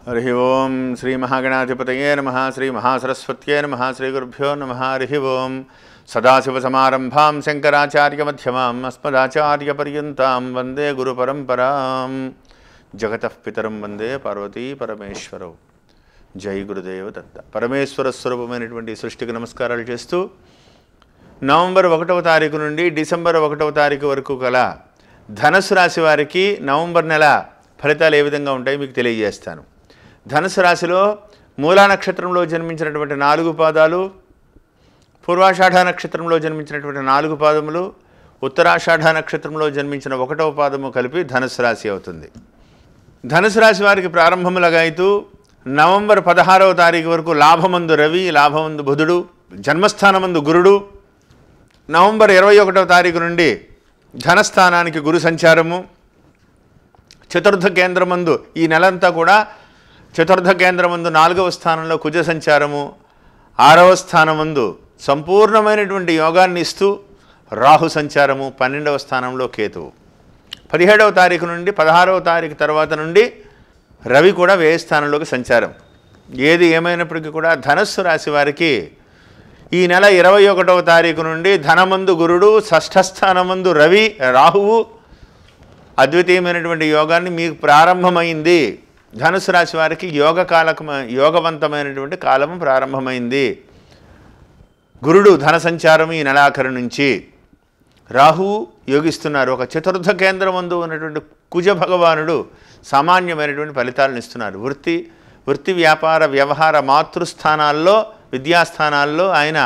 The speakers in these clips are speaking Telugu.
हरि ओं श्री महागणाधिपतये नमः श्री महासरस्वत्यै नमः श्री गुरुभ्यो नमः हरि ओं सदाशिवसमारम्भां शङ्कराचार्यमध्यमाम् अस्मदाचार्यपर्यन्तां वन्दे गुरुपरम्परां जगतः पितरं वन्दे पार्वती परमेश्वरौ जय गुरुदेव दत्त परमेश्वर स्वरूपమైనటువంటి సృష్టికి నమస్కారాలు చేస్తూ నవంబర్ 1వ తారీఖు నుండి డిసెంబర్ 1వ తారీఖు వరకు గల ధనుసు రాశి వారికి నవంబర్ నెల ఫలితాలు ఏ విధంగా ఉంటాయో మీకు తెలియజేస్తాను. ధనుసు రాశిలో మూలా నక్షత్రంలో జన్మించినటువంటి 4 పాదాలు, పూర్వాషాఢ నక్షత్రంలో జన్మించినటువంటి 4 పాదములు, ఉత్తరాషాఢ నక్షత్రంలో జన్మించిన 1వ పాదము కలిపి ధనుసు రాశి అవుతుంది. ధనుసు రాశి వారికి ప్రారంభములుగా అయితే నవంబర్ 16వ తారీఖు వరకు లాభమందు రవి, లాభమందు బుధుడు, జన్మస్థానమందు గురుడు. నవంబర్ 21వ తారీఖు నుండి ధనస్థానానికి గురు సంచారము. చతుర్థ కేంద్రమందు ఈ నెలంతా కూడా చతుర్థ కేంద్రమందు 4వ స్థానంలో కుజ సంచారము, 6వ స్థానమందు సంపూర్ణమైనటువంటి యోగాన్ని ఇస్తూ రాహు సంచారము, 12వ స్థానంలో కేతువు. 17వ తారీఖు నుండి 16వ తారీఖు తర్వాత నుండి రవి కూడా వ్యయ స్థానంలోకి సంచారం. ఏది ఏమైనప్పటికీ కూడా ధనస్సు రాశి వారికి ఈ నెల 21వ తారీఖు నుండి ధనమందు గురుడు, షష్ఠస్థానమందు రవి, రాహువు అద్వితీయమైనటువంటి యోగాన్ని మీకు ప్రారంభమైంది. ధనుసు రాశి వారికి యోగవంతమైనటువంటి కాలము ప్రారంభమైంది. గురుడు ధన సంచారం ఈ నెలాఖరు నుంచి, రాహువు యోగిస్తున్నారు. ఒక చతుర్థ కేంద్రమందు ఉన్నటువంటి కుజ భగవానుడు సామాన్యమైనటువంటి ఫలితాలను ఇస్తున్నారు. వృత్తి వ్యాపార వ్యవహార మాతృస్థానాల్లో, విద్యాస్థానాల్లో ఆయన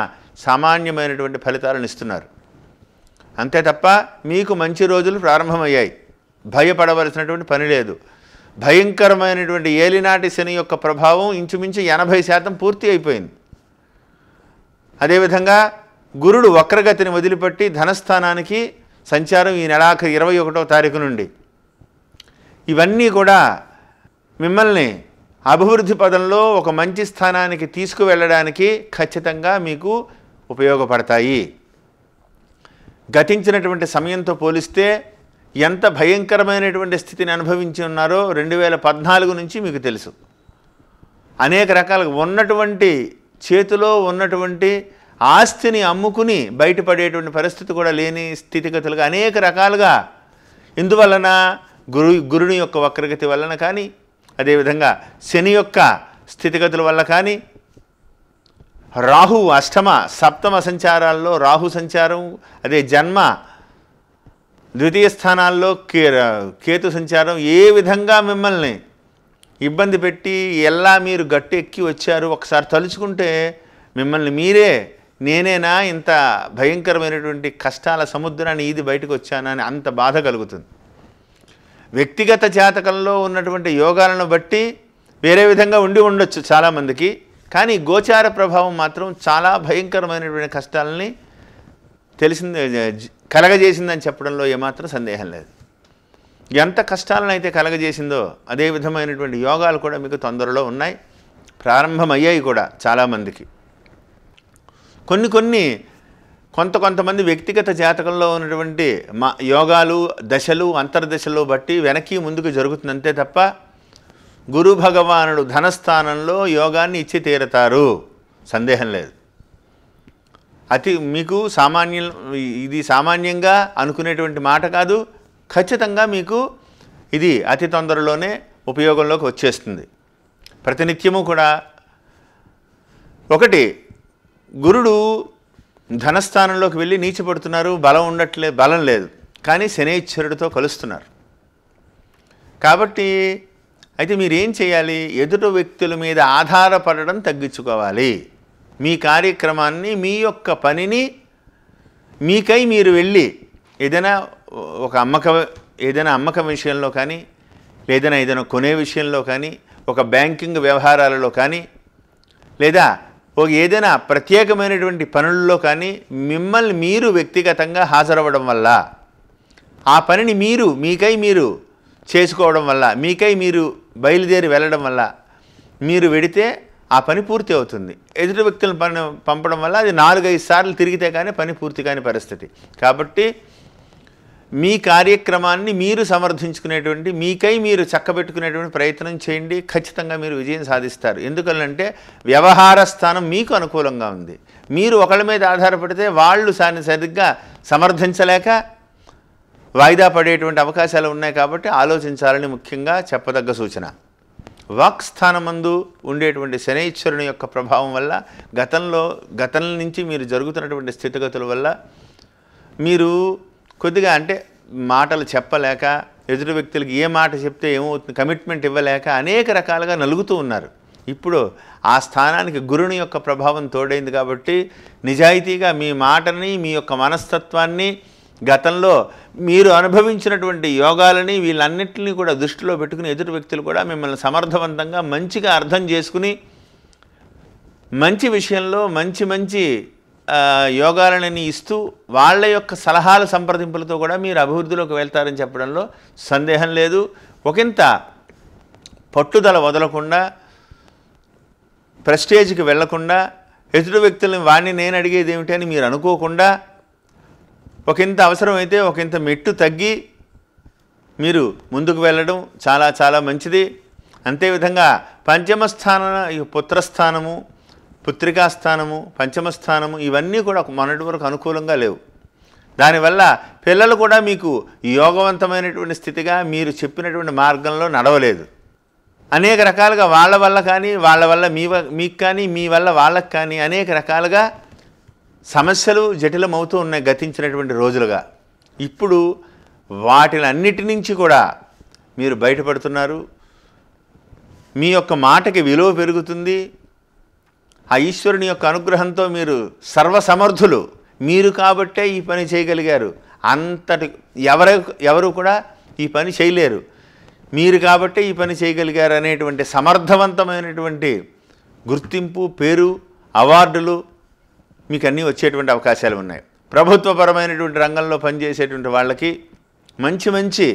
సామాన్యమైనటువంటి ఫలితాలను ఇస్తున్నారు. అంతే తప్ప మీకు మంచి రోజులు ప్రారంభమయ్యాయి. భయపడవలసినటువంటి పని లేదు. భయంకరమైనటువంటి ఏలినాటి శని యొక్క ప్రభావం ఇంచుమించు 80% పూర్తి అయిపోయింది. అదేవిధంగా గురుడు వక్రగతిని వదిలిపెట్టి ధనస్థానానికి సంచారం ఈ నెలాఖరు 21వ తారీఖు నుండి. ఇవన్నీ కూడా మిమ్మల్ని అభివృద్ధి పదంలో ఒక మంచి స్థానానికి తీసుకువెళ్ళడానికి ఖచ్చితంగా మీకు ఉపయోగపడతాయి. గతించినటువంటి సమయంతో పోలిస్తే ఎంత భయంకరమైనటువంటి స్థితిని అనుభవించి ఉన్నారో 2014 నుంచి మీకు తెలుసు. అనేక రకాలుగా ఉన్నటువంటి చేతిలో ఉన్నటువంటి ఆస్తిని అమ్ముకుని బయటపడేటువంటి పరిస్థితి కూడా లేని స్థితిగతులుగా అనేక రకాలుగా ఇందువలన గురుని యొక్క వక్రగతి వలన కానీ, అదేవిధంగా శని యొక్క స్థితిగతుల వల్ల కానీ, రాహు అష్టమ సప్తమ సంచారాల్లో రాహు సంచారం, అదే జన్మ ద్వితీయ స్థానాల్లో కేతు సంచారం ఏ విధంగా మిమ్మల్ని ఇబ్బంది పెట్టి ఎలా మీరు గట్టు ఎక్కి వచ్చారు ఒకసారి తలుచుకుంటే మిమ్మల్ని మీరే నేనేనా ఇంత భయంకరమైనటువంటి కష్టాల సముద్రాన్ని ఈది బయటకు వచ్చానని అంత బాధ కలుగుతుంది. వ్యక్తిగత జాతకంలో ఉన్నటువంటి యోగాలను బట్టి వేరే విధంగా ఉండి ఉండొచ్చు చాలామందికి, కానీ గోచార ప్రభావం మాత్రం చాలా భయంకరమైనటువంటి కష్టాలని కలగజేసిందని చెప్పడంలో ఏమాత్రం సందేహం లేదు. ఎంత కష్టాలను అయితే కలగజేసిందో అదే విధమైనటువంటి యోగాలు కూడా మీకు తొందరలో ఉన్నాయి, ప్రారంభమయ్యాయి కూడా చాలామందికి. కొంతమంది వ్యక్తిగత జాతకంలో ఉన్నటువంటి యోగాలు దశలు అంతర్దశలు బట్టి వెనక్కి ముందుకు జరుగుతుంది. అంతే తప్ప గురు భగవానుడు ధనస్థానంలో యోగాన్ని ఇచ్చి తీరతారు, సందేహం లేదు. మీకు ఇది సామాన్యంగా అనుకునేటువంటి మాట కాదు. ఖచ్చితంగా మీకు ఇది అతి తొందరలోనే ఉపయోగంలోకి వచ్చేస్తుంది. ప్రతినిత్యము కూడా ఒకటి గురుడు ధనస్థానంలోకి వెళ్ళి నీచపడుతున్నారు, బలం లేదు, కానీ శనైశ్వరుడితో కలుస్తున్నారు. కాబట్టి అయితే మీరేం చేయాలి? ఎదుటి వ్యక్తుల మీద ఆధారపడడం తగ్గించుకోవాలి. మీ కార్యక్రమాన్ని, మీ యొక్క పనిని మీకై మీరు వెళ్ళి ఏదైనా అమ్మకం విషయంలో కానీ, ఏదైనా కొనే విషయంలో కానీ, ఒక బ్యాంకింగ్ వ్యవహారాలలో కానీ, లేదా ఏదైనా ప్రత్యేకమైనటువంటి పనుల్లో కానీ మిమ్మల్ని మీరు వ్యక్తిగతంగా హాజరవ్వడం వల్ల, ఆ పనిని మీకై మీరు చేసుకోవడం వల్ల, మీకై మీరు బయలుదేరి వెళ్ళడం వల్ల మీరు వెడితే ఆ పని పూర్తి అవుతుంది. ఎదుటి వ్యక్తులను పంపడం వల్ల అది 4-5 సార్లు తిరిగితే కానీ పని పూర్తి కాని పరిస్థితి. కాబట్టి మీ కార్యక్రమాన్ని మీరు సమర్థించుకునేటువంటి మీకై మీరు చక్కబెట్టుకునేటువంటి ప్రయత్నం చేయండి. ఖచ్చితంగా మీరు విజయం సాధిస్తారు. ఎందుకంటే వ్యవహార స్థానం మీకు అనుకూలంగా ఉంది. మీరు ఒకళ్ళ మీద ఆధారపడితే వాళ్ళు సరిగ్గా సమర్థించలేక వాయిదా పడేటువంటి అవకాశాలు ఉన్నాయి. కాబట్టి ఆలోచించాలని ముఖ్యంగా చెప్పదగ్గ సూచన. వాక్ స్థానమందు ఉండేటువంటి శనైశ్వరుని యొక్క ప్రభావం వల్ల గతం నుంచి మీరు జరుగుతున్నటువంటి స్థితిగతుల వల్ల మీరు కొద్దిగా అంటే మాటలు చెప్పలేక, ఎదుటి వ్యక్తులకి ఏ మాట చెప్తే ఏమవుతుంది, కమిట్మెంట్ ఇవ్వలేక అనేక రకాలుగా నలుగుతూ ఉన్నారు. ఇప్పుడు ఆ స్థానానికి గురుని యొక్క ప్రభావం తోడైంది కాబట్టి నిజాయితీగా మీ మాటని, మీ యొక్క మనస్తత్వాన్ని, గతంలో మీరు అనుభవించినటువంటి యోగాలని వీళ్ళన్నింటినీ కూడా దృష్టిలో పెట్టుకుని ఎదుటి వ్యక్తులు కూడా మిమ్మల్ని సమర్థవంతంగా మంచిగా అర్థం చేసుకుని మంచి విషయంలో మంచి యోగాలని ఇస్తూ వాళ్ళ యొక్క సలహాల సంప్రదింపులతో కూడా మీరు అభివృద్ధిలోకి వెళ్తారని చెప్పడంలో సందేహం లేదు. ఒకంత పట్టుదల వదలకుండా, ప్రెస్టేజ్కి వెళ్లకుండా, ఎదుటి వ్యక్తులను వాడిని నేను అడిగేది ఏమిటి అని మీరు అనుకోకుండా ఒకంత అవసరమైతే ఒకంత మెట్టు తగ్గి మీరు ముందుకు వెళ్ళడం చాలా చాలా మంచిది. అంతేవిధంగా పంచమ స్థానం, పుత్రస్థానము, పుత్రికాస్థానము, పంచమస్థానము ఇవన్నీ కూడా మొన్నటి వరకు అనుకూలంగా లేవు. దానివల్ల పిల్లలు కూడా మీకు యోగవంతమైనటువంటి స్థితిగా మీరు చెప్పినటువంటి మార్గంలో నడవలేదు. అనేక రకాలుగా వాళ్ళ వల్ల కానీ, వాళ్ళ వల్ల మీకు కానీ, మీ వల్ల వాళ్ళకి కానీ అనేక రకాలుగా సమస్యలు జటిలమవుతూ ఉన్నాయి గతించినటువంటి రోజులుగా. ఇప్పుడు వాటిలన్నిటి నుంచి కూడా మీరు బయటపడుతున్నారు. మీ యొక్క మాటకి విలువ పెరుగుతుంది. ఆ ఈశ్వరుని యొక్క అనుగ్రహంతో మీరు సర్వసమర్థులు. మీరు కాబట్టే ఈ పని చేయగలిగారు. అంతటి ఎవరు కూడా ఈ పని చేయలేరు. మీరు కాబట్టే ఈ పని చేయగలిగారు అనేటువంటి సమర్థవంతమైనటువంటి గుర్తింపు, పేరు, అవార్డులు మీకు అన్నీ వచ్చేటువంటి అవకాశాలు ఉన్నాయి. ప్రభుత్వపరమైనటువంటి రంగంలో పనిచేసేటువంటి వాళ్ళకి మంచి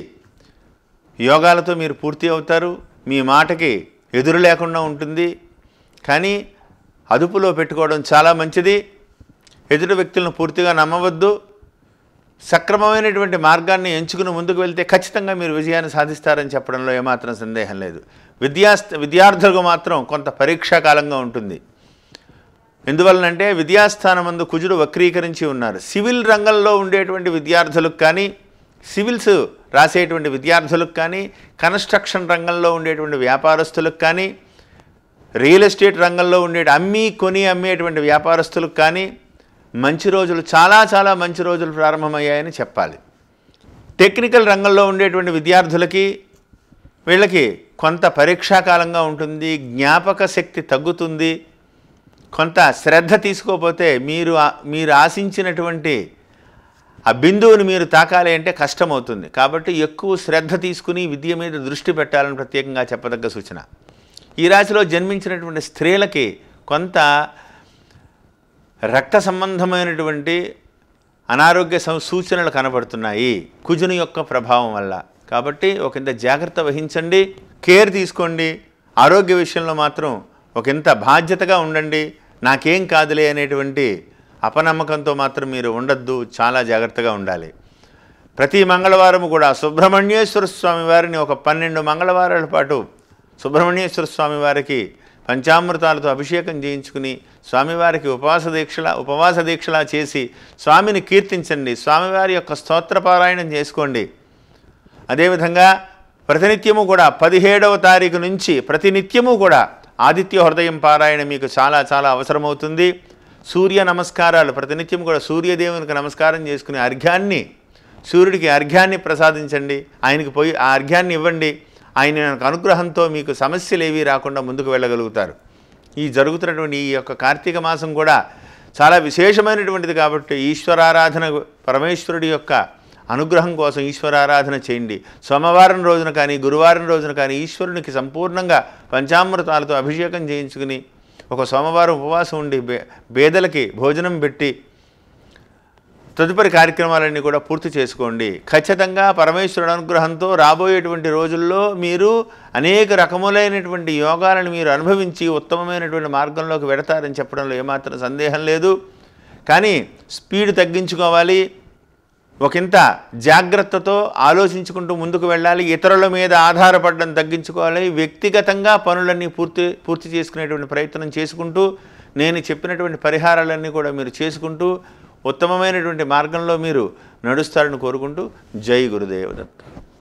యోగాలతో మీరు పూర్తి అవుతారు. మీ మాటకి ఎదురు లేకుండా ఉంటుంది. కానీ అదుపులో పెట్టుకోవడం చాలా మంచిది. ఎదుటి వ్యక్తులను పూర్తిగా నమ్మవద్దు. సక్రమమైనటువంటి మార్గాన్ని ఎంచుకుని ముందుకు వెళ్తే ఖచ్చితంగా మీరు విజయాన్ని సాధిస్తారని చెప్పడంలో ఏమాత్రం సందేహం లేదు. విద్యార్థులకు మాత్రం కొంత పరీక్షాకాలంగా ఉంటుంది. ఎందువలనంటే విద్యాస్థానమందు కుజుడు వక్రీకరించి ఉన్నారు. సివిల్ రంగంలో ఉండేటువంటి విద్యార్థులకు కానీ, సివిల్స్ రాసేటువంటి విద్యార్థులకు కానీ, కన్స్ట్రక్షన్ రంగంలో ఉండేటువంటి వ్యాపారస్తులకు కానీ, రియల్ ఎస్టేట్ రంగంలో అమ్మేటువంటి వ్యాపారస్తులకు కానీ మంచి రోజులు, చాలా చాలా మంచి రోజులు ప్రారంభమయ్యాయని చెప్పాలి. టెక్నికల్ రంగంలో ఉండేటువంటి విద్యార్థులకి వీళ్ళకి కొంత పరీక్షాకాలంగా ఉంటుంది. జ్ఞాపక శక్తి తగ్గుతుంది. కొంత శ్రద్ధ తీసుకోకపోతే మీరు ఆశించినటువంటి ఆ బిందువుని మీరు తాకాలి అంటే కష్టమవుతుంది. కాబట్టి ఎక్కువ శ్రద్ధ తీసుకుని విద్య మీద దృష్టి పెట్టాలని ప్రత్యేకంగా చెప్పదగ్గ సూచన. ఈ రాశిలో జన్మించినటువంటి స్త్రీలకి కొంత రక్త సంబంధమైనటువంటి అనారోగ్య సూచనలు కనబడుతున్నాయి కుజుని యొక్క ప్రభావం వల్ల. కాబట్టి ఒకంత జాగ్రత్త వహించండి, కేర్ తీసుకోండి. ఆరోగ్య విషయంలో మాత్రం ఒకంత బాధ్యతగా ఉండండి. నాకేం కాదులే అనేటువంటి అపనమ్మకంతో మాత్రం మీరు ఉండద్దు. చాలా జాగ్రత్తగా ఉండాలి. ప్రతి మంగళవారం కూడా సుబ్రహ్మణ్యేశ్వర స్వామి వారిని ఒక 12 మంగళవారాల పాటు సుబ్రహ్మణ్యేశ్వర స్వామి వారికి పంచామృతాలతో అభిషేకం చేయించుకుని స్వామివారికి ఉపవాస దీక్షలా చేసి స్వామిని కీర్తించండి. స్వామివారి యొక్క స్తోత్రపారాయణం చేసుకోండి. అదేవిధంగా ప్రతినిత్యము కూడా 17వ తారీఖు నుంచి ప్రతినిత్యము కూడా ఆదిత్య హృదయం పారాయణ మీకు చాలా చాలా అవసరమవుతుంది. సూర్య నమస్కారాలు ప్రతినిత్యం కూడా సూర్యదేవునికి నమస్కారం చేసుకుని సూర్యుడికి అర్ఘ్యాన్ని ప్రసాదించండి. ఆయనకి పోయి ఆ అర్ఘ్యాన్ని ఇవ్వండి. ఆయన అనుగ్రహంతో మీకు సమస్యలు ఏవీ రాకుండా ముందుకు వెళ్ళగలుగుతారు. ఈ జరుగుతున్నటువంటి ఈ యొక్క కార్తీక మాసం కూడా చాలా విశేషమైనటువంటిది కాబట్టి ఈశ్వరారాధన, పరమేశ్వరుడి యొక్క అనుగ్రహం కోసం ఈశ్వరారాధన చేయండి. సోమవారం రోజున కానీ గురువారం రోజున కానీ ఈశ్వరునికి సంపూర్ణంగా పంచామృతాలతో అభిషేకం చేయించుకుని ఒక సోమవారం ఉపవాసం ఉండి పేదలకి భోజనం పెట్టి తదుపరి కార్యక్రమాలన్నీ కూడా పూర్తి చేసుకోండి. ఖచ్చితంగా పరమేశ్వరుడు అనుగ్రహంతో రాబోయేటువంటి రోజుల్లో మీరు అనేక రకములైనటువంటి యోగాలను మీరు అనుభవించి ఉత్తమమైనటువంటి మార్గంలోకి వెడతారని చెప్పడంలో ఏమాత్రం సందేహం లేదు. కానీ స్పీడ్ తగ్గించుకోవాలి. ఒకంత జాగ్రత్తతో ఆలోచించుకుంటూ ముందుకు వెళ్ళాలి. ఇతరుల మీద ఆధారపడడం తగ్గించుకోవాలి. వ్యక్తిగతంగా పనులన్నీ పూర్తి చేసుకునేటువంటి ప్రయత్నం చేసుకుంటూ నేను చెప్పినటువంటి పరిహారాలన్నీ కూడా మీరు చేసుకుంటూ ఉత్తమమైనటువంటి మార్గంలో మీరు నడుస్తారని కోరుకుంటూ జై గురుదేవ దత్త.